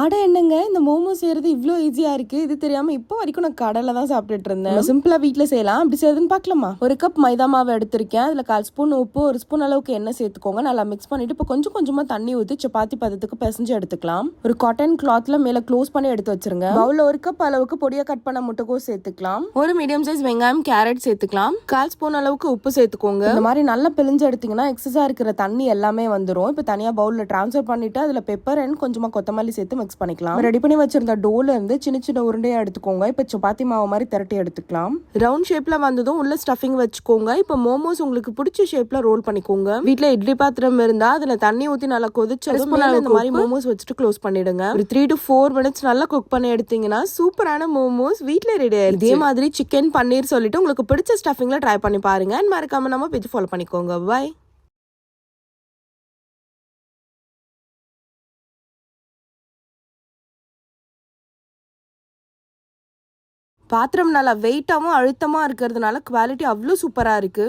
அட என்னங்க இந்த மோமோஸ் செய்யறது இவ்வளோ ஈஸியா இருக்கு. இது தெரியாம இப்போ வரைக்கும் நான் கடையில தான் சாப்பிட்டுட்டு இருந்தேன். சிம்பிளா வீட்ல செய்யலாம். அப்படி செய்யறதுன்னு பார்க்கலாமா? ஒரு கப் மைதா மாவு எடுத்திருக்கேன். அதுல 1/4 ஸ்பூன் உப்பு, 1 ஸ்பூன் அளவுக்கு எண்ணெய் சேர்த்துக்கோங்க. நல்லா மிக்ஸ் பண்ணிட்டு இப்போ கொஞ்சம் கொஞ்சமா தண்ணி ஊற்றி சப்பாத்தி பதத்துக்கு பிசைஞ்சு எடுத்துக்கலாம். ஒரு காட்டன் கிளாத்ல மேல க்ளோஸ் பண்ணி எடுத்து வச்சிருங்க. பவுல்ல 1 கப் அளவுக்கு பொடியா கட் பண்ண முட்டைக்கோஸ் சேர்த்துக்கலாம். ஒரு மீடியம் சைஸ் வெங்காயம், கேரட் சேர்த்துக்கலாம். 1/4 ஸ்பூன் அளவுக்கு உப்பு சேர்த்துக்கோங்க. இந்த மாதிரி நல்லா பிழிஞ்சு எடுத்தீங்கன்னா எக்ஸஸா இருக்கிற தண்ணி எல்லாமே வந்துடும். இப்போ தனியா பவுல்ல டிரான்ஸ்ஃபர் பண்ணிட்டு அதுல பெப்பர் அண்ட் கொஞ்சமா கொத்தமல்லி சேர்த்து மிக்ஸ் பண்ணிக்கலாம். ரெடி பண்ணி வச்சிருந்த டோல இருந்து சின்ன சின்ன உருண்டையா எடுத்துக்கோங்க. இப்ப சப்பாத்தி மாவு மாதிரி திரட்டி எடுத்துக்கலாம். ரவுண்ட் ஷேப்ல வந்ததும் உள்ள ஸ்டஃபிங் வச்சுக்கோங்க. இப்ப மோமோஸ் உங்களுக்கு பிடிச்ச ஷேப்ல ரோல் பண்ணிக்கோங்க. வீட்ல இட்லி பாத்திரம் இருந்தா அதுல தண்ணி ஊத்தி நல்லா கொதிச்சு இந்த மாதிரி மோமோஸ் வச்சுட்டு க்ளோஸ் பண்ணிடுங்க. ஒரு 3 to 4 minutes நல்லா குக் பண்ணி எடுத்தீங்கன்னா சூப்பரான மோமோஸ் வீட்ல ரெடி ஆயிடுச்சு. இதே மாதிரி சிக்கன் பன்னீர் சொல்லிட்டு உங்களுக்கு பிடிச்ச ஸ்டஃபிங்ல ட்ரை பண்ணி பாருங்க. மறக்காம நம்ம பேஜ் ஃபாலோ பண்ணிக்கோங்க. பை. பாத்திரம் நல்லா வெயிட்டாவும் அழுத்தமா இருக்கிறதுனால குவாலிட்டி அவ்வளோ சூப்பரா இருக்கு.